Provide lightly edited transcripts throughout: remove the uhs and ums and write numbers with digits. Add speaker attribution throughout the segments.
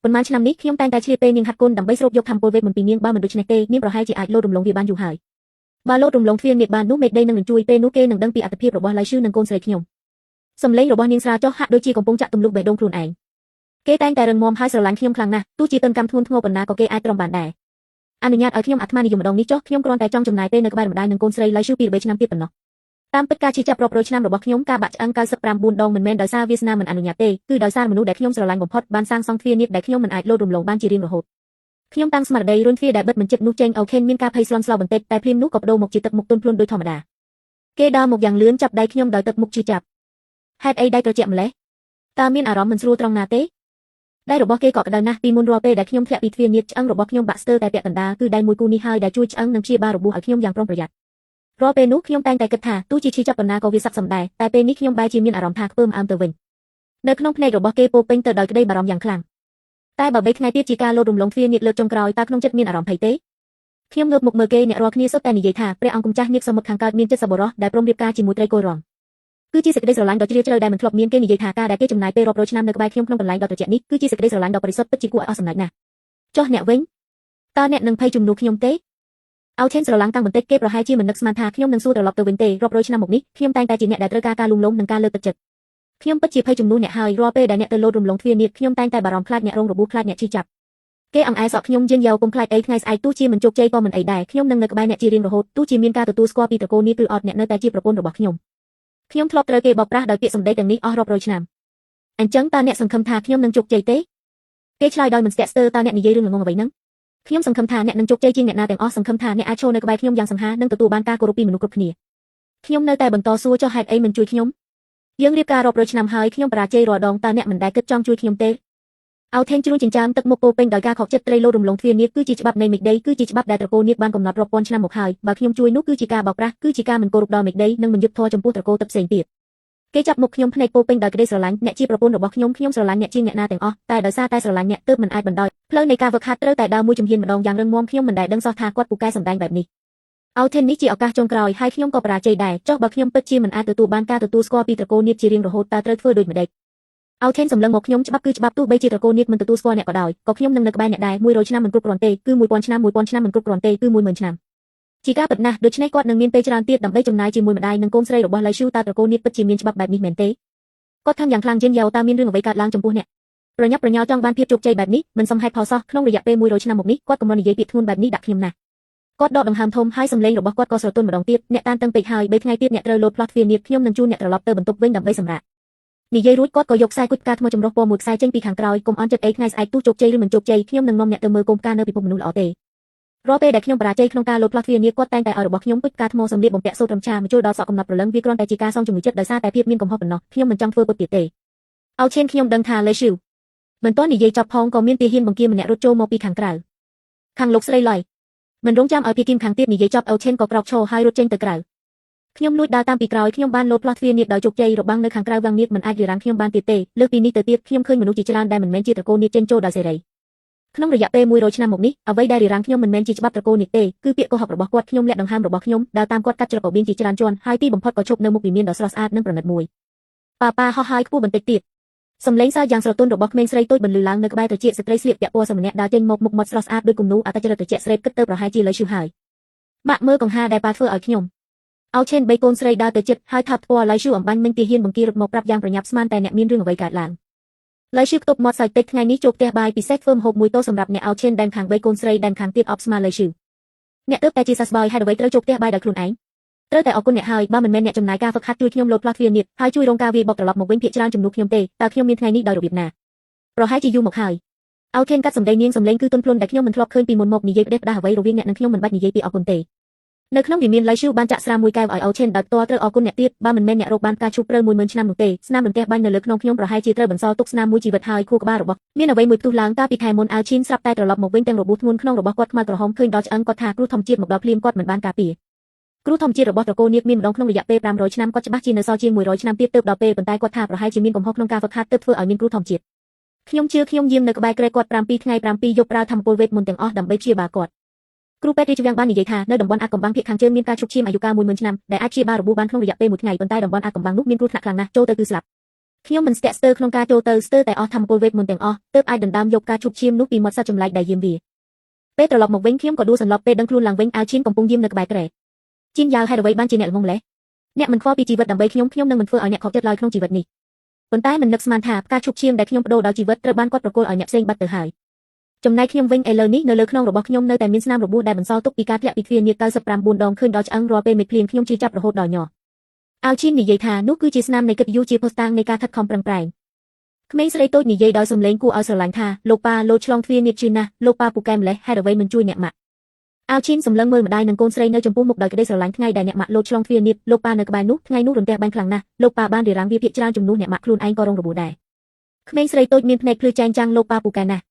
Speaker 1: ប៉ុន្មានឆ្នាំនេះខ្ញុំតែងតែឆ្លៀតពេលនាងហាត់គុនដើម្បីស្រូបយកធម៌ពលវេទមន្ទីរនាងបើមិនដូច្នេះទេនាងប្រហែលជាអាចលោតរំលងវាបានយូរហើយបើលោតរំលងទ្វារនាងបាននោះមេដីនឹងជួយពេលនោះគេនឹងដឹងពីអត្ថភាពរបស់ឡៃឈឺនិងកូនស្រីខ្ញុំសំឡេងរបស់នាងស្រាលចុះហាក់ដូចជាកំពុងចាក់ទម្លុះបេះដូងខ្លួនឯងគេតែងតែរឹងមាំហើយស្រឡាញ់ខ្ញុំខ្លាំងណាស់ទោះជាទន់កម្មធ្ងន់ធ្ងរប៉ុណ្ណាក៏គេអាចទ្រាំបានដែរអនុញ្ញាតឲ្យខ្ញុំអាត្មានិយមម្ដងនេះចុះខ្ញុំគ្រាន់តែចង់ចំណាយពេលនៅក្បែរម្ដាយនិងកូនស្រីឡៃឈឺ2 3ឆ្នាំទៀតប៉ុណ្ណោះតាមពិតការជិះចាប់រាប់រយឆ្នាំរបស់ខ្ញុំការបាក់ឆ្អឹង99ដងមិនមែនដោយសារវាសនាមិនអនុញ្ញាតទេគឺដោយសារមនុស្សដែលខ្ញុំស្រឡាញ់បំផុតបានសាងសង់ទ្វារនេះដែលខ្ញុំមិនអាចលោតរំលងបានជារៀងរហូតខ្ញុំតាំងស្មារតីរុញទ្វារដែលបិទមិនជិតនោះចេញអូខេនមានការភ័យស្លន់ស្លោបន្តិចតែភ្លាមនោះក៏បដូរមកជាទឹកមុខទន់ភ្លន់ដូចធម្មតាគេដើរមកយ៉ាងលឿនចាប់ដៃខ្ញុំដោយទឹកមុខជឿចាប់ហេតុអីដៃត្រជាក់ម្លេះតើមានអារម្មណ៍មិនស្រួលត្រង់ណាទេដៃរបស់គេក៏ក្តៅណាស់ពីមុនរាល់ពេលដែលខ្ញុំធ្លាក់ពីទ្វារនេះឆ្អឹងរបស់ខ្ញុំបាក់ស្ទើរតែពាក់កណ្ដាលគឺដៃមួយគូនេះហើយដែលជួយឆ្អឹងនិងព្យាបាលរបួសឲ្យខ្ញុំយ៉ាងប្រុងប្រយ័ត្នរាល់ពេលនោះខ្ញុំតែងតែគិតថាទោះជាឈឺចាប់ប៉ុណ្ណាក៏វាស័ក្តិសមដែរតែពេលនេះខ្ញុំបែរជាមានអារម្មណ៍ថាខ្ពើមអើមទៅវិញនៅក្នុងភ្នែករបស់គេពោពេញទៅដោយក្តីបារម្ភយ៉ាងខ្លាំងតែបើ3ថ្ងៃទៀតជាការលោតរំលងទ្វារនេះលើកចុងក្រោយតើក្នុងចិត្តមានអារម្មណ៍ភ័យទេខ្ញុំងើបមុខមើលគេអ្នករាល់គ្នាសុទ្ធតែនិយាយថាព្រះអង្គម្ចាស់នាគសមុទ្រខាងកើតមានចិត្តសប្បុរសដែលព្រមរៀបការជាមួយត្រីគោរំគឺជាសេចក្តីស្រឡាញ់ដ៏ជ្រាលជ្រៅដែលមិនធ្លាប់មានគេនិយាយថាការដែលគេចំណាយពេលរាប់រយឆ្នាំនៅក្បែរខ្ញុំក្នុងកន្លែងដ៏ត្រជាក់នេះគឺជាសេចក្តីស្រឡាញ់ដ៏បរិសុទ្ធពិតជាគួរឲ្យអស់សំណើចណាស់ចុះអ្នកវិញតើអ្នកនឹងភ័យជំនួសខ្ញុំទេអោឆេនស្រឡាំងតាំងបន្តិចគេប្រហែលជាមិននឹកស្មានថាខ្ញុំនឹងសួរត្រឡប់ទៅវិញទេរាប់រយឆ្នាំមកនេះខ្ញុំតែងតែជាអ្នកដែលត្រូវការការលួងលោមនិងការលើកទឹកចិត្តខ្ញុំពិតជាភ័យជំនួសអ្នកហើយរាល់ពេលដែលអ្នកទៅលោតរំលងទ្វារនេះខ្ញុំតែងតែបារម្ភខ្លាចអ្នករងរបួសខ្លាចអ្នកឈឺចាប់គេអង្អែសក់ខ្ញុំយិនយ៉ាវកុំខ្លាចអីថ្ងៃស្អែកទោះជាមិនជោគជ័យក៏មិនអីដែរខ្ញុំនឹងនៅក្បែរអ្នកជារៀងរហូតទោះជាមានការទទួលស្គាល់ពីត្រកូលនេះឬអត់អ្នកនៅតែជាប្រពន្ធរបស់ខ្ញុំធ្លាប់ត្រូវគេបោកប្រាស់ដោយពាក្យសម្ដីទាំងនេះអស់រាប់រយឆ្នាំអញ្ចឹងតើអ្នកសង្ឃឹមថាខ្ញុំនឹងជោគជ័យទេគេឆ្លើយដោយមិនស្ទាក់ស្ទើរតើអ្នកនិយាយរឿងល្ងងអ្វីហ្នឹងខ្ញុំសង្ឃឹមថាអ្នកនឹងជោគជ័យជាងអ្នកណាទាំងអស់សង្ឃឹមថាអ្នកអាចឈរនៅក្បែរខ្ញុំយ៉ាងសង្ហានិងទទួលបានការគោរពពីមនុស្សគ្រប់គ្នាខ្ញុំនៅតែបន្តសួរចុះហេតុអីមិនជួយខ្ញុំយើងរៀបការរាប់រយឆ្នាំហើយខ្ញុំបរាជ័យរាល់ដងតើអ្នកមិនដែលគិតចង់ជួយខ្ញុំទេអោថេងជ្រួញចិញ្ចាមទឹកមុខពោពេញដោយការខកចិត្តត្រីលោតរំលងទ្វារនេះគឺជាច្បាប់នៃមេដីគឺជាច្បាប់ដែលត្រកូលនេះបានកំណត់រាប់ពាន់ឆ្នាំមកហើយបើខ្ញុំជួយនោះគឺជាការបោកប្រាស់គឺជាការមិនគោរពដល់មេដីនិងមិនយុត្តិធម៌ចំពោះត្រកូលទឹកផ្សេងទៀតគេចាប់មុខខ្ញុំភ្នែកពោពេញដោយក្តីស្រឡាញ់អ្នកជាប្រពន្ធរបស់ខ្ញុំស្រឡាញ់អ្នកជាងអ្នកណាទាំងអស់តែដោយសារតែស្រឡាញ់អ្នកទើបមិនអាចបណ្ដោយផ្លូវនៃការវឹកហាត់ត្រូវតែដើរមួយជំហានម្ដងយ៉ាងរឹងមាំខ្ញុំមិនដែលដឹងសោះថាគាត់ពូកែសម្ដែងបែបនេះអោថេននេះជាឱកាសចុងក្រោយហើយខ្ញុំក៏បរាជ័យដែរចុះបើខ្ញុំពិតជាមិនអាចទទួលបានការទទួលស្គាល់ពីត្រកូលនេះជារៀងរហូតតើត្រូវធ្វើដូចម្ដេចអោថេនសម្លឹងមកខ្ញុំច្បាប់គឺច្បាប់ទោះបីជាត្រកូលនេះមិនទទួលស្គាល់អ្នកក៏ដោយក៏ខ្ញុំនឹងនៅក្បែរអ្នកដែរ100ឆ្នាំមិនគ្រប់គ្រាន់ទេគឺ1000ឆ្នាំ1000ឆ្នាំមិនគ្រប់គ្រាន់ទេគឺ10000ឆ្នាំជាការពិតណាស់ដូច្នេះគាត់នឹងមានពេលច្រើនទៀតដើម្បីចំណាយជាមួយម្ដាយនិងកូនស្រីរបស់ឡៃឈូតើត្រកូលនេះពិតជាមានច្បាប់បែបនេះមែនទេគាត់ថាយ៉ាងខ្លាំងជាងយ៉ាវតើមានរឿងអ្វីកើតឡើងចំពោះអ្នកប្រញាប់ប្រញាល់ចង់បានភាពជោគជ័យបែបនេះមិនសមហេតុផលសោះក្នុងរយៈពេល100ឆ្នាំមកនេះគាត់កំពុងនិយាយពាក្យធ្ងន់បែបនេះដាក់ខ្ញុំណាស់គាត់ដកដង្ហើមធំហើយសំឡេងរបស់គាត់ក៏ស្រទន់ម្ដងទៀតអ្នកតានតឹងពេកហើយ3ថ្ងៃទៀតអ្នកត្រូវលោតផ្លោះទ្វារនេះខ្ញុំនឹងជួនអ្នកត្រឡប់ទៅបន្ទប់វិញដើម្បីសម្រាកនិយាយរួចគាត់ក៏យកខ្សែគុជផ្កាថ្មចម្រុះពណ៌មួយខ្សែចេញពីខាងក្រោយកុំអន់ចិត្តអីថ្ងៃស្អែកទោះជោគជ័យឬមិនជោគជ័យខ្ញុំនឹងនាំអ្នកទៅមើលកុំផ្កានៅពិភពមនុស្សល្អទេរាល់ពេលដែលខ្ញុំបរាជ័យក្នុងការលោតផ្លោះទ្វារនេះគាត់តែងតែឲ្យរបស់ខ្ញុំគុជផ្កាថ្មសម្លៀកបំពាក់សូត្ររំឆាមកចូលដល់សក់កំណត់ព្រលឹងវាគ្រាន់តែជាការសងជំនឿចិត្តដោយសារតែភាពមានកំហុសប៉ុណ្ណោះខ្ញុំមិនចង់ធ្វើពុតទៀតទេអោឆេនខ្ញុំដឹងថាលេឈូមិនទាន់និយាយចប់ផងក៏មានទាហានបង្គាម្នាក់រត់ចូលមកពីខាងក្រៅខាងលោកស្រីឡៃមិនរងចាំឲ្យភាគីខាងទៀតនិយាយចប់អោឆេនក៏ក្រោកឈរហើយរត់ចេញទៅក្រៅខ្ញុំលួចដើរតាមពីក្រោយខ្ញុំបានលោតផ្លោះទ្វារនេះដោយជោគជ័យរបាំងនៅខាងក្រៅវាំងនេះមិនអាចរារាំងខ្ញុំបានទៀតទេលើសពីនេះទៅទៀតខ្ញុំឃើញមនុស្សជាច្រើនដែលមិនមែនជាត្រកូលនេះចេញចូលដោយសេរីក្នុងរយៈពេល100ឆ្នាំមកនេះអ្វីដែលរារាំងខ្ញុំមិនមែនជាច្បាប់ត្រកូលនេះទេគឺពាក្យកុហករបស់គាត់ខ្ញុំលាក់ដង្ហើមរបស់ខ្ញុំដើរតាមគាត់កាត់ច្រករបៀងជាច្រើនជាន់ហើយទីបំផុតក៏ឈប់នៅមុខវិមានដ៏ស្រស់ស្អាតនិងប្រណិតមួយប៉ាហោះហើយខ្ពស់បន្តិចទៀតសំឡេងសើចយ៉ាងស្រទន់របស់ក្មេងស្រីតូចបន្លឺឡើងនៅក្បែរត្រចៀកស្ត្រីស្លៀកពាក់ពណ៌សម្នាក់ដើរចេញមកមុខមាត់ស្រស់ស្អាតដោយគំនូរអត្តចរិតត្រជាក់ស្រេបគិតទៅប្រហែលជាលើឈឺហើយបាក់មើលកង្ហាដែលប៉ាធ្វើឲ្យខ្ញុំអោឆេន3កូនស្រីដើរទៅជិតហើយថាប់ធ្វើឲ្យឡៃឈូអំបាញ់មិញទាហានបង្គារត់មកប្រាប់យ៉ាងប្រញាប់ស្មានតែអ្នកមានរឿងអ្វីកើតឡើងឡៃឈូខ្ទប់មាត់សើចតិចថ្ងៃនេះជួបផ្ទះបាយពិសេសធ្វើម្ហូបមួយតូសម្រាប់អ្នកអោឆេនដែនខាង3កូនស្រីដែនខាងទៀតអបស្មាឡៃឈូអ្នកទើបតែជាសះស្បើយហេតុអ្វីត្រូវជួបផ្ទះបាយដោយខ្លួនឯងត្រូវតែអរគុណអ្នកហើយបើមិនមែនអ្នកចំណាយការហ្វឹកហាត់ជួយខ្ញុំលោតផ្លោះទ្វារនេះហើយជួយរងការវាយបុកត្រឡប់មកវិញភាគច្រើនជំនួសខ្ញុំទេតើខ្ញុំមានថ្ងៃនេះដោយរបៀបណាប្រហែលជាយូរមកហើយអោថេនកាត់សម្ដីនាងសម្លេងគឺទន់ភ្លន់ដែលខ្ញុំមិនធ្លាប់ឃើញពីមុនមកនិយាយផ្ដេសផ្ដាស់អ្វីរវាងអ្នកនិងខ្ញុំមិនបាច់និយាយពីអរគុណទេនៅក្នុងវិមានឡៃឈូបានចាក់ស្រាមួយកែវឲ្យអោឆេនដោយផ្ទាល់ត្រូវអរគុណអ្នកទៀតបើមិនមែនអ្នករកបានការឈូសព្រើ10000ឆ្នាំនោះទេស្នាមរន្ទះបាញ់នៅលើខ្នងខ្ញុំប្រហែលជាត្រូវបន្សល់ទុកស្នាមមួយជីវិតហើយខួរក្បាលរបស់មានអ្វីមួយផ្ទុះឡើងកាលពីខែមុនអាវឈីនស្រាប់តែត្រឡប់មកវិញទាំងរបួសធ្ងន់ក្នុងរបស់គាត់ខ្មៅក្រហមឃើញដល់ឆ្អឹងគាត់ថាគ្រោះធម្មជាតិមកដល់ភ្លាមគាត់មិនបានការពារគ្រោះធម្មជាតិរបស់ត្រកូលនេះមានម្ដងក្នុងរយៈពេល500ឆ្នាំគាត់ច្បាស់ជានៅសល់ជាង100ឆ្នាំទៀតទើបដល់ពេលប៉ុន្តែគាត់ថាប្រហែលជាមានកំហុសក្នុងការហ្វឹកហាត់ទើបធ្វើឲ្យមានគ្រោះធម្មជាតិខ្ញុំជឿខ្ញុំយាមនៅក្បែរក្រែគាត់7ថ្ងៃ7យប់ប្រើធម្មពលវេទមន្តទាំងអស់ដើម្បីព្យាបាលគាត់គ្រូពេទ្យរាជវាំងបាននិយាយថានៅតំបន់អាកំបាំងភាគខាងជើងមានការឈប់ឈាមអាយុកាល10000ឆ្នាំដែលអាចព្យាបាលរបួសបានក្នុងរយៈពេល1ថ្ងៃប៉ុន្តែតំបន់អាកំបាំងនោះមានគ្រោះថ្នាក់ខ្លាំងណាស់ចូលទៅគឺស្លាប់ ខ្ញុំមិនស្ទាក់ស្ទើរក្នុងការចូលទៅស្ទើរតែអស់ធម្មពលវេទមន្តទាំងអស់ទើបអាចដណ្ដើមយកការជប់ឈាមនោះពីមាត់សត្វចម្លែកដែលយាមវាពេលត្រឡប់មកវិញខ្ញុំក៏ដួលសន្លប់ពេលដឹងខ្លួនឡើងវិញអាវឈៀនកំពុងយាមនៅក្បែរក្រែជីនយ៉ាវហេតុអ្វីបានជាអ្នកល្ងងម្លេះអ្នកមិនខ្វល់ពីជីវិតដើម្បីខ្ញុំនឹងមិនធ្វើឲ្យអ្នកខកចិត្តឡើយក្នុងជីវិតនេះប៉ុន្តែមិននឹកស្មានថាការជប់ឈាមដែលខ្ញុំបដូរដល់ជីវិតត្រូវបានគាត់ប្រគល់ឲ្យអ្នកផ្សេងបាត់ទៅហើយចំណែកខ្ញុំវិញឥឡូវនេះនៅលើខ្នងរបស់ខ្ញុំនៅតែមានស្នាមរបួសដែលបន្សល់ទុកពីការធ្លាក់ពីទ្វារនាគ99ដងឃើញដល់ឆ្អឹងរាល់ពេលមេភ្លៀងខ្ញុំជឿចាប់រហូតដល់ញ័រអាវឈៀននិយាយថានោះគឺជាស្នាមនៃកិត្តិយសជាភស្តុតាងនៃការខិតខំប្រឹងប្រែងក្មេងស្រីតូចនិយាយដោយសំឡេងគួរឲ្យស្រឡាញ់ថាលោកប៉ាលោឆ្លងទ្វារនាគជឿណាស់លោកប៉ាពូកែម្លេះហេតុអ្វីមិនជួយអ្នកម៉ាក់អាវឈៀនសម្លឹងមើលម្ដាយនិងកូនស្រីនៅចំពោះមុខដោយក្តីស្រឡាញ់ថ្ងៃដែលអ្នកម៉ាក់លោឆ្លងទ្វារនាគលោកប៉ានៅក្បែរនោះថ្ងៃនោះរន្ទះបាញ់ខ្លាំងណាស់លោកប៉ាបានរារាំងវាភាគច្រើនជំនួសអ្នកម៉ាក់ខ្លួនឯងក៏រងរបួសដែរក្មេងស្រីតូចមានភ្នែកភ្លឺចែងចាំងលោកប៉ាពូកែណាស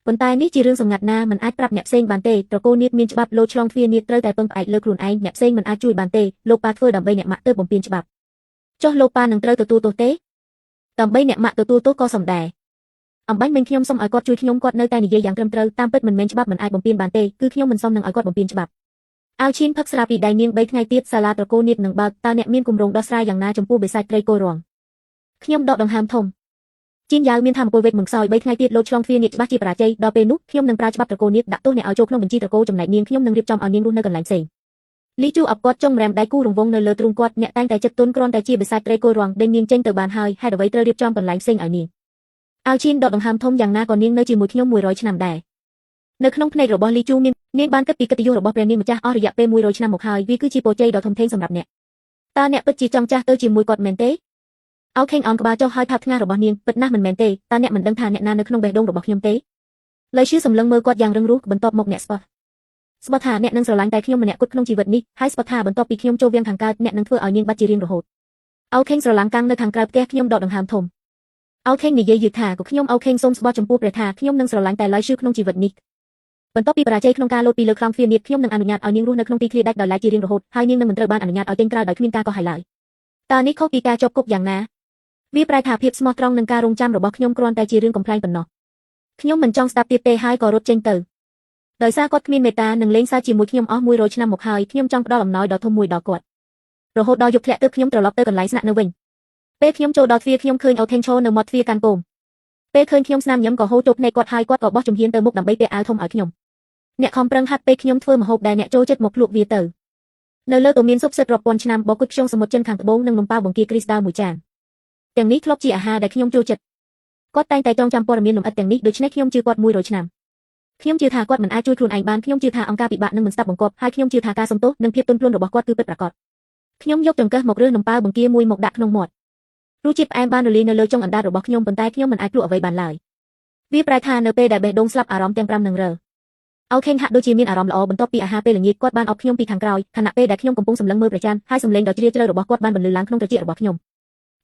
Speaker 1: ់ប៉ុន្តែនេះជារឿងសម្ងាត់ណាមិនអាចប្រាប់អ្នកផ្សេងបានទេត្រកូលនាគមានច្បាប់លោឆ្លងទ្វារនាគត្រូវតែពឹងផ្អែកលើខ្លួនឯងអ្នកផ្សេងមិនអាចជួយបានទេលោកប៉ាធ្វើដើម្បីអ្នកម៉ាក់ទើបបំពេញច្បាប់ចុះលោកប៉ានឹងត្រូវទទួលទោសទេដើម្បីអ្នកម៉ាក់ទទួលទោសក៏សមដែរអំបញ្ញមិញខ្ញុំសូមឲ្យគាត់ជួយខ្ញុំគាត់នៅតែនិយាយយ៉ាងត្រឹមត្រូវតាមពិតមិនមែនច្បាប់មិនអាចបំពេញបានទេគឺខ្ញុំមិនសមនឹងឲ្យគាត់បំពេញច្បាប់អាវឈៀនផឹកស្រាពីដៃនាង3ថ្ងៃទៀតសាលាត្រកូលនាគនឹងបើកតើអ្នកមានគម្រោងដោះស្រាយយ៉ាងណាចំពោះបិសាចត្រីគោរងខ្ញុំដកដង្ហើមធំជីនយ៉ាវមានធម៌ពលវេទមិនខ្សោយ3ថ្ងៃទៀតលោតឆ្លងទ្វារនាគច្បាស់ជាបរាជ័យដល់ពេលនោះខ្ញុំនឹងប្រើច្បាប់ត្រកូលនាគដាក់ទោសអ្នកឲ្យចូលក្នុងបញ្ជីត្រកូលចំណែកនាងខ្ញុំនឹងរៀបចំឲ្យនាងរស់នៅកន្លែងផ្សេងលីជូអបគាត់ចុងរែមដៃគូរង្វង់នៅលើទ្រូងគាត់អ្នកតែងតែចិត្តទន់គ្រាន់តែជាបិសាចត្រីគោរងដេញនាងចេញទៅបានហើយហេតុអ្វីត្រូវរៀបចំកន្លែងផ្សេងឲ្យនាងអាវឈៀនដកដង្ហើមធំយ៉ាងណាក៏នាងនៅជាមួយខ្ញុំ100ឆ្នាំដែរនៅក្នុងភ្នែករបស់លីជូនាងបានគិតពីកិត្តិយសរបស់ព្រះនាងម្ចាស់អស់រយៈពេល100ឆ្នាំមកហើយវាគឺជាពរជ័យដ៏ធំធេងសម្រាប់អ្នកតើអ្នកពិតជាចង់ចាស់ទៅជាមួយគាត់មែនទេអោខេងអនក្បាលចុះហើយថាផ្ងារបស់នាងពិតណាស់មិនមែនទេតើអ្នកមិនដឹងថាអ្នកណានៅក្នុងបេះដូងរបស់ខ្ញុំទេលើឈឺសម្លឹងមើលគាត់យ៉ាងរឹងរូសបន្ទាប់មកអ្នកស្បត់ថាអ្នកនឹងស្រឡាញ់តែខ្ញុំម្នាក់គត់ក្នុងជីវិតនេះហើយស្បត់ថាបន្ទាប់ពីខ្ញុំចូលវាំងខាងកើតអ្នកនឹងធ្វើឲ្យនាងបាត់ជារៀងរហូតអោខេងស្រឡាំងកាំងនៅខាងក្រៅផ្ទះខ្ញុំដកដង្ហើមធំអោខេងនិយាយយឺតថាក៏ខ្ញុំអោខេងសូមស្បត់ចំពោះព្រះថាខ្ញុំនឹងស្រឡាញ់តែឡើយឈឺក្នុងជីវិតនេះបន្ទាប់ពីបរាជ័យក្នុងការលោតពីលើខ្លោងទ្វារនាគខ្ញុំនឹងអនុញ្ញាតឲ្យនាងរស់នៅក្នុងទីធ្លាដាច់ដោយឡែកជារៀងរហូតហើយនាងនឹងមិនត្រូវបានអនុញ្ញាតឲ្យចេញក្រៅដោយគ្មានការកោះហៅឡើយតើនេះខុសពីការជាប់គុកយ៉ាងណាវាប្រែថាភាពស្មោះត្រង់នឹងការរងចាំរបស់ខ្ញុំគ្រាន់តែជារឿងកំប្លែងប៉ុណ្ណោះខ្ញុំមិនចង់ស្ដាប់ទៀតទេហើយក៏រត់ចេញទៅដោយសារគាត់គ្មានមេត្តានិងលេងសើចជាមួយខ្ញុំអស់100ឆ្នាំមកហើយខ្ញុំចង់ផ្ដល់អំណោយដ៏ធំមួយដល់គាត់រហូតដល់យប់ធ្លាក់ទើបខ្ញុំត្រឡប់ទៅកន្លែងស្នាក់នៅវិញពេលខ្ញុំចូលដល់ទ្វារខ្ញុំឃើញអូថេងឈរនៅមាត់ទ្វារកាន់គោមពេលឃើញខ្ញុំស្នាមញឹមក៏ហូរចូលភ្នែកគាត់ហើយគាត់ក៏បោះជំហានទៅមុខដើម្បីពាក់អាវធំឲ្យខ្ញុំអ្នកខំប្រឹងហាត់ពេលខ្ញុំធ្វើម្ហូបដែលអ្នកចូលចិត្តមកភ្លក់វាទៅនៅលើក៏មានស៊ុបសិតរាប់ពាន់ឆ្នាំបោកគុជខ្យងសមុទ្រចិនខាងត្បូងនិងនំប៉ាវបង្គាគ្រីស្តាល់មួយចានទាំងនេះធ្លាប់ជាអាហារដែលខ្ញុំចូលចិត្តគាត់តែងតែចងចាំព័ត៌មានលម្អិតទាំងនេះដូច្នេះខ្ញុំជឿគាត់100ឆ្នាំខ្ញុំជឿថាគាត់មិនអាចជួយខ្លួនឯងបានខ្ញុំជឿថាអង្គការពិបាកនឹងមិនស្ដាប់បង្គាប់ហើយខ្ញុំជឿថាការសំទោសនិងភាពទន់ភ្លន់របស់គាត់គឺពិតប្រាកដខ្ញុំយកចង្កឹះមករើសនំប៉ាវបង្គាមួយមកដាក់ក្នុងមាត់រសជាតិផ្អែមបានរលាយនៅលើចុងអណ្ដាតរបស់ខ្ញុំប៉ុន្តែខ្ញុំមិនអាចភ្លក់អ្វីបានឡើយវាប្រែថានៅពេលដែលបេះដូងស្លាប់អារម្មណ៍ទាំង5នឹងរើអូខេងហាក់ដូចជាមានអារម្មណ៍ល្អបន្ទាប់ពីអាហារពេលល្ងាចគាត់បានអបខ្ញុំពីខាងក្រោយខណៈពេលដែលខ្ញុំកំពុងសម្លឹងមើលព្រះច័ន្ទហើយសំឡេងដ៏ជ្រាលជ្រៅរបស់គាត់បានបន្លឺឡើងក្នុងត្រចៀករបស់ខ្ញុំ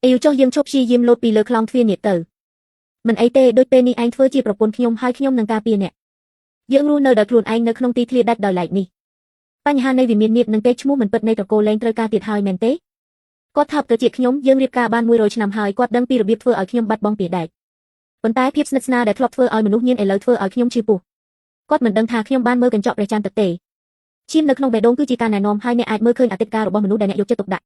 Speaker 1: អីចុះយើងឈប់ព្យាយាមលោតពីលើខ្លោងទ្វារនាគទៅមិនអីទេដូចពេលនេះឯងធ្វើជាប្រពន្ធខ្ញុំហើយខ្ញុំនឹងការពារអ្នកយើងរស់នៅដោយខ្លួនឯងនៅក្នុងទីធ្លាដាច់ដោយឡែកនេះបញ្ហានៃវិមាននាគនិងទេឈ្មោះមិនពិតនៃត្រកូលលែងត្រូវការទៀតហើយមែនទេគាត់ថាប់ត្រចៀកខ្ញុំយើងរៀបការបាន100ឆ្នាំហើយគាត់ដឹងពីរបៀបធ្វើឲ្យខ្ញុំបាត់បង់ពីដែកប៉ុន្តែភាពស្និទ្ធស្នាលដែលធ្លាប់ធ្វើឲ្យមនុស្សញៀនឥឡូវធ្វើឲ្យខ្ញុំឈឺពោះគាត់មិនដឹងថាខ្ញុំបានមើលកញ្ចក់ព្រះច័ន្ទទឹកទេឈាមនៅក្នុងបេះដូងគឺជាការណែនាំហើយអ្នកអាចមើលឃើញអតីតកាលរបស់មនុស្សដែលអ្នកយកចិត្តទុកដាក់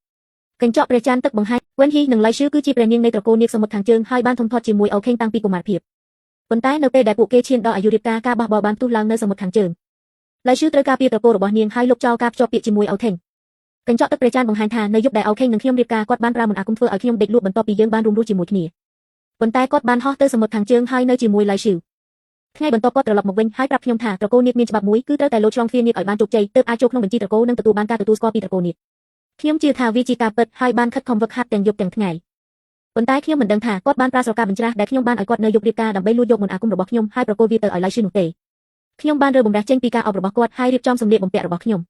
Speaker 1: កញ្ចក់ព្រះច័ន្ទទឹកបង្ហាញវិនហ៊ីនិងឡៃឈឺគឺជាព្រះនាងនៃត្រកូលនាគសមុទ្រខាងជើងហើយបានធំធាត់ជាមួយអូខេងតាំងពីកុមារភាពប៉ុន្តែនៅពេលដែលពួកគេឈានដល់អាយុរៀបការបះបោរបានផ្ទុះឡើងនៅសមុទ្រខាងជើងឡៃឈឺត្រូវការពារត្រកូលរបស់នាងហើយលុបចោលការភ្ជាប់ពាក្យជាមួយអូខេងកញ្ចក់ទឹកព្រះច័ន្ទបង្ហាញថានៅយប់ដែលអូខេងនិងខ្ញុំរៀបការគាត់បានប្រើមន្តអាគមធ្វើឲ្យខ្ញុំដេកលក់បន្ទាប់ពីយើងបានរួមរស់ជាមួយគ្នាប៉ុន្តែគាត់បានហោះទៅសមុទ្រខាងជើងហើយនៅជាមួយឡៃឈឺថ្ងៃបន្ទាប់គាត់ត្រឡប់មកវិញហើយប្រាប់ខ្ញុំថាត្រកូលនាគមានច្បាប់មួយគឺត្រូវតែលោតឆ្លងទ្វារនាគឲ្យបានជោគជ័យទើបអាចចូលក្នុងបញ្ជីត្រកូលនិងទទួលបានការទទួលស្គាល់ពីត្រកូលនាគខ្ញុំជឿថាវាជាការពិតហើយបានខិតខំហ្វឹកហាត់ទាំងយប់ទាំងថ្ងៃប៉ុន្តែខ្ញុំមិនដឹងថាគាត់បានប្រើស្រកាបញ្ច្រាស់ដែលខ្ញុំបានឲ្យគាត់នៅយប់រៀបការដើម្បីលួចយកមន្តអាគមរបស់ខ្ញុំហើយប្រគល់វាទៅឲ្យឡៃឈឺនោះទេខ្ញុំបានរើបំរាស់ចេញពីការអប់របស់គាត់ហើយរៀបចំសម្លៀកបំពាក់របស់ខ្ញុំ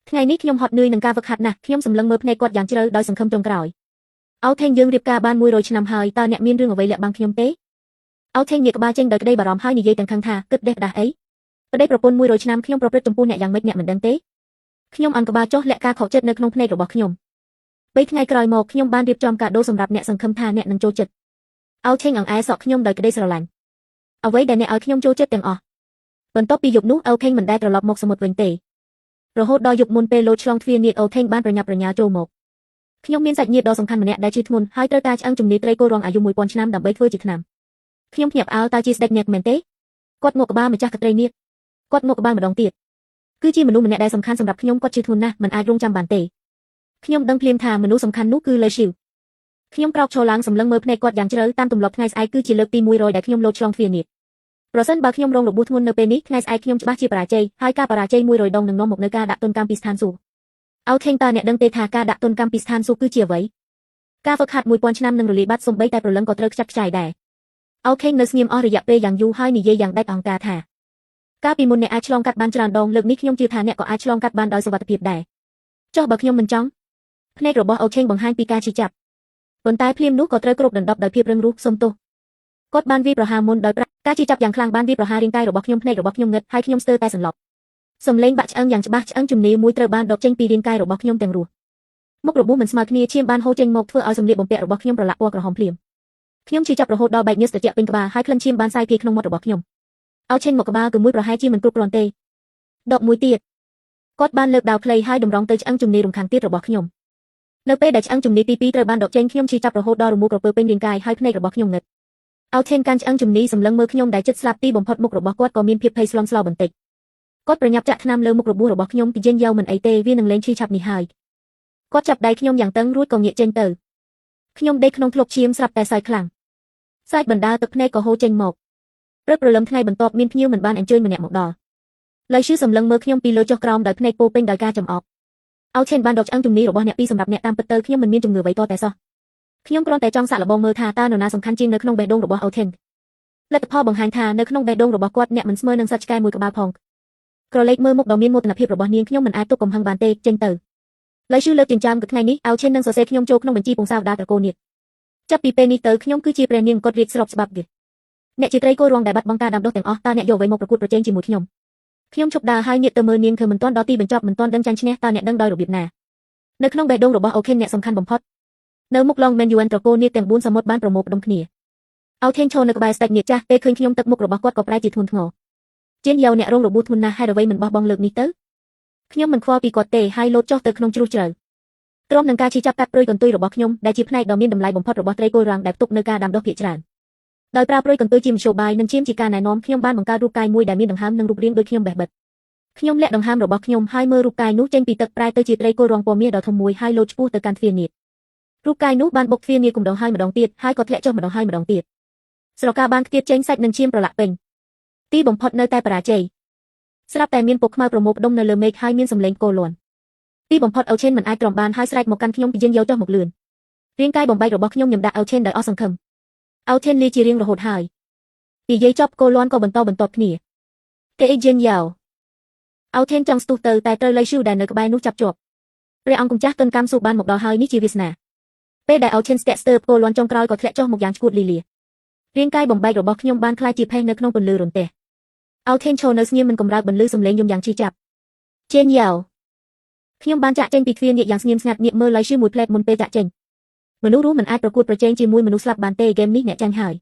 Speaker 1: ថ្ងៃនេះខ្ញុំហត់នឿយនឹងការហ្វឹកហាត់ណាស់ខ្ញុំសម្លឹងមើលភ្នែកគាត់យ៉ាងជ្រៅដោយសង្ឃឹមចុងក្រោយអូថេងយើងរៀបការបាន100ឆ្នាំហើយតើអ្នកមានរឿងអ្វីលាក់បាំងខ្ញុំទេអូថេងងាកក្បាលចេញដោយក្តីបារម្ភហើយនិយាយទាំងខឹងថាគិតដេះដាស់អីប្តីប្រពន្ធ100ឆ្នាំខ្ញុំប្រព្រឹត្តចំពោះអ្នកយ៉ាងម៉េចអ្នកមិនដឹងទេខ្ញុំអន់ក្បាលចុះលាក់ការខកចិត្តនៅក្នុងភ្នែករបស់ខ្ញុំ3ថ្ងៃក្រោយមកខ្ញុំបានរៀបចំកាដូសម្រាប់អ្នកសង្ឃឹមថាអ្នកនឹងចូលចិត្តអូថេងអង្អែសក់ខ្ញុំដោយក្តីស្រឡាញ់អ្វីដែលអ្នកឲ្យខ្ញុំចូលចិត្តទាំងអស់បន្ទាប់ពីយប់នោះអូថេងមិនដែលត្រឡប់មកសមុទ្រវិញទេរហូតដល់យប់មុនពេលលោតឆ្លងទ្វារនាគអូថេងបានប្រញាប់ប្រញាល់ចូលមក ខ្ញុំមានសាច់ញាតិដ៏សំខាន់ម្នាក់ដែលជាធ្ងន់ហើយត្រូវការឆ្អឹងជំនីត្រីគោរងអាយុ1000ឆ្នាំដើម្បីធ្វើជាថ្នាំខ្ញុំភ្ញាក់ផ្អើលតើជាស្ដេចអ្នកមែនទេគាត់មកក្បាលម្ចាស់កត្រីនាគគាត់មកក្បាលម្ដងទៀតគឺជាមនុស្សម្នាក់ដែលសំខាន់សម្រាប់ខ្ញុំគាត់ជាធ្ងន់ណាស់មិនអាចរងចាំបានទេខ្ញុំដឹងភ្លាមថាមនុស្សសំខាន់នោះគឺលេស៊ីវខ្ញុំក្រោកឈរឡើងសម្លឹងមើលភ្នែកគាត់យ៉ាងជ្រៅតាមទម្លាប់ថ្ងៃស្អែកគឺជាលើកទី100ដែលខ្ញុំលោតឆ្លងទ្វារនេះប្រសិនបើខ្ញុំរងរបួសធ្ងន់នៅពេលនេះថ្ងៃស្អែកខ្ញុំច្បាស់ជាបរាជ័យហើយការបរាជ័យ100ដងនឹងនាំមកនូវការដាក់ទណ្ឌកម្មពីស្ថានសួគ៌អោខេងតើអ្នកដឹងទេថាការដាក់ទណ្ឌកម្មពីស្ថានសួគ៌គឺជាអ្វីការហ្វឹកហាត់1000ឆ្នាំនឹងរលាយបាត់សូម្បីតែព្រលឹងក៏ត្រូវខ្ចាត់ខ្ចាយដែរអោខេងនៅស្ងៀមអស់រយៈពេលយ៉ាងយូរហើយនិយាយយ៉ាងដាច់អង្ការថាកាលពីមុនអ្នកអាចឆ្លងកាត់បានច្រើនដងលើកនេះខ្ញុំជឿថាអ្នកក៏អាចឆ្លងកាត់បានដោយសុវត្ថិភាពដែរចុះបើខ្ញុំមិនចង់ភ្នែករបស់អូខេងបង្ហាញពីការឈឺចាប់ប៉ុន្តែភ្លាមនោះក៏ត្រូវគ្របដណ្ដប់ដោយភាពរឹងរូសសុំទោសគាត់បានវាយប្រហារមុនដោយការជឿចាប់យ៉ាងខ្លាំងបានវាយប្រហាររាងកាយរបស់ខ្ញុំភ្នែករបស់ខ្ញុំងឹតហើយខ្ញុំស្ទើរតែសន្លប់សំឡេងបាក់ឆ្អឹងយ៉ាងច្បាស់ឆ្អឹងជំនីមួយត្រូវបានដកចេញពីរាងកាយរបស់ខ្ញុំទាំងរស់មុខរបួសមិនស្មើគ្នាឈាមបានហូរចេញមកធ្វើឲ្យសម្លៀកបំពាក់របស់ខ្ញុំប្រឡាក់ពណ៌ក្រហមភ្លាមខ្ញុំឈឺចាប់រហូតដល់បែកញើសត្រជាក់ពេញក្បាលហើយក្លិនឈាមបានសាយភាយក្នុងមាត់របស់ខ្ញុំឲ្យឆេញមកក្បាលគឺមួយប្រហែលជាមិនគ្រប់គ្រាន់ទេដកមួយទៀតគាត់បានលើកដាវខ្លីហើយតម្រង់ទៅឆ្អឹងជំនីរំខានទៀតរបស់ខ្ញុំនៅពេលដែលឆ្អឹងជំនីទី2ត្រូវបានដកចេញខ្ញុំឈឺចាប់រហូតដល់រមួលក្រពើពេញរាងកាយហើយភ្នែករបស់ខ្ញុំងឹតអោថេនកាន់ឆ្អឹងជំនីសម្លឹងមើលខ្ញុំដែលជិតស្លាប់ទីបំផុតមុខរបស់គាត់ក៏មានភាពភ័យស្លន់ស្លោបន្តិចគាត់ប្រញាប់ចាក់ថ្នាំលើមុខរបួសរបស់ខ្ញុំពីយិនយ៉ាវមិនអីទេវានឹងលែងឈឺឆាប់នេះហើយគាត់ចាប់ដៃខ្ញុំយ៉ាងតឹងរួចក៏ងាកចេញទៅខ្ញុំដេកក្នុងធ្លុកឈាមស្រាប់តែសើចខ្លាំងសាច់បណ្ដាលទឹកភ្នែកក៏ហូរចេញមកព្រឹកព្រលឹមថ្ងៃបន្ទាប់មានភ្ញៀវមិនបានអញ្ជើញម្នាក់មកដល់ឡើយឈឺសម្លឹងមើលខ្ញុំពីលើចុះក្រោមដោយភ្នែកពោពេញដោយការចំអកអោឆេនបានដកឆ្អឹងជំនីរបស់អ្នកពីរសម្រាប់អ្នកតាមពិតទៅខ្ញុំមិនមានជំងឺអ្វីតតែសោះខ្ញុំគ្រាន់តែចង់សាកល្បងមើលថាតើនរណាសំខាន់ជាងនៅក្នុងបេះដូងរបស់អូថេនលទ្ធផលបង្ហាញថានៅក្នុងបេះដូងរបស់គាត់អ្នកមិនស្មើនឹងសត្វឆ្កែមួយក្បាលផងក្រឡេកមើលមុខដ៏មានមោទនភាពរបស់នាងខ្ញុំមិនអាចទប់កំហឹងបានទេចេញទៅឡើយឈឺលើកចិញ្ចើមគឺថ្ងៃនេះអូឆេននឹងសរសេរខ្ញុំចូលក្នុងបញ្ជីពងសាវតាត្រកូលនេះចាប់ពីពេលនេះទៅខ្ញុំគឺជាព្រះនាងគាត់រៀបស្របច្បាប់នេះអ្នកជាត្រីគោរងដែលបាត់បង់ការដាំដុះទាំងអស់តើអ្នកយកអ្វីមកប្រកួតប្រជែងជាមួយខ្ញុំឈប់ដើរហើយងាកទៅមើលនាងគឺមិនទាន់ដល់ទីបញ្ចប់មិនទាន់ដឹងចាញ់ឈ្នះតើអ្នកដឹងដោយរបៀបណានៅក្នុងបេះដូងរបស់អូខេនអ្នកសំខាន់បំផុតនៅមុខឡងមែនយូអិនត្រកូលនាគទាំង4សមុទ្របានប្រមូលផ្ដុំគ្នាអូខេនឈរនៅក្បែរស្ដេចនាគចាស់ពេលឃើញខ្ញុំទឹកមុខរបស់គាត់ក៏ប្រែជាធ្ងន់ធ្ងរជៀនយ៉ាវអ្នករងរបួសធ្ងន់ណាស់ហេតុអ្វីមិនបោះបង់លើកនេះទៅខ្ញុំមិនខ្វល់ពីគាត់ទេហើយលោតចុះទៅក្នុងជ្រោះជ្រៅទ្រាំនឹងការឈឺចាប់កាត់ព្រុយកន្ទុយរបស់ខ្ញុំដែលជាផ្នែកដ៏មានតម្លៃបំផុតរបស់ត្រីគោលរាំងដែលផ្ទុកនៅការដាំដុះភាគច្រើនដោយប្រើព្រុយកន្ទុយជាមធ្យោបាយនិងឈាមជាការណែនាំខ្ញុំបានបង្កើតរូបកាយមួយដែលមានដង្ហើមនិងរូបរាងដូចខ្ញុំបេះបិទខ្ញុំលាក់ដង្ហើមរបស់ខ្ញុំហើយមើលរូបកាយនោះចេញពីទឹកប្រែទៅជាត្រីគោលរាំងពណ៌មាសដ៏ធំមួយហើយលោតឆ្ពោះទៅកាន់ទ្វារនាគរូបកាយនោះបានបុកទ្វារនាគម្ដងហើយម្ដងទៀតហើយក៏ធ្លាក់ចុះម្ដងហើយម្ដងទៀតស្រកាបានខ្ទាតចេញសាច់និងឈាមប្រឡាក់ពេញទីបំផុតនៅតែបរាជ័យស្រាប់តែមានពពកខ្មៅប្រមូលផ្ដុំនៅលើមេឃហើយមានសម្លេងគោលាន់ទីបំផុតអូឆេនមិនអាចទ្រាំបានហើយស្រែកមកកាន់ខ្ញុំពីយិនយកចុះមកលឿនរាងកាយបំបែករបស់ខ្ញុំញឹមដាក់អូឆេនដោយអស់សង្ឃឹមអូឆេនលីជារៀងរហូតហើយនិយាយចប់គោលាន់ក៏បន្តគ្នាគេយិនយ៉ាវអូថេនចង់ស្ទុះទៅតែត្រូវលៃស៊ូដែលនៅក្បែរនោះចាប់ជាប់ព្រះអង្គម្ចាស់ទុនកម្មស៊ូបានមកដល់ហើយនេះជាវាសនាពេលដែលអូឆេនស្ទាក់ស្ទើរគោលាន់ចុងក្រោយក៏ធ្លាក់ចុះមកយ៉ាងឈួតលីលារាងកាយបំបែករបស់ខ្ញុំបានคล้ายជាផេះនៅក្នុងពន្លឺរន្ទះអូថេនឈរនៅស្ងៀមមិនកំរើកបន្លឺសំឡេងយំយ៉ាងឈឺចាប់ជេនយ៉ាវខ្ញុំបានចាក់ចេញពីទ្វារនាគយ៉ាងស្ងៀមស្ងាត់ងាកមើលឡៃស៊ូមួយផ្លែតមុនពេលចាក់ចេញមនុស្សរស់មិនអាចប្រកួតប្រជែងជាមួយមនុស្សស្លាប់បានទេហ្គេមនេះអ្នកចាញ់ហើយ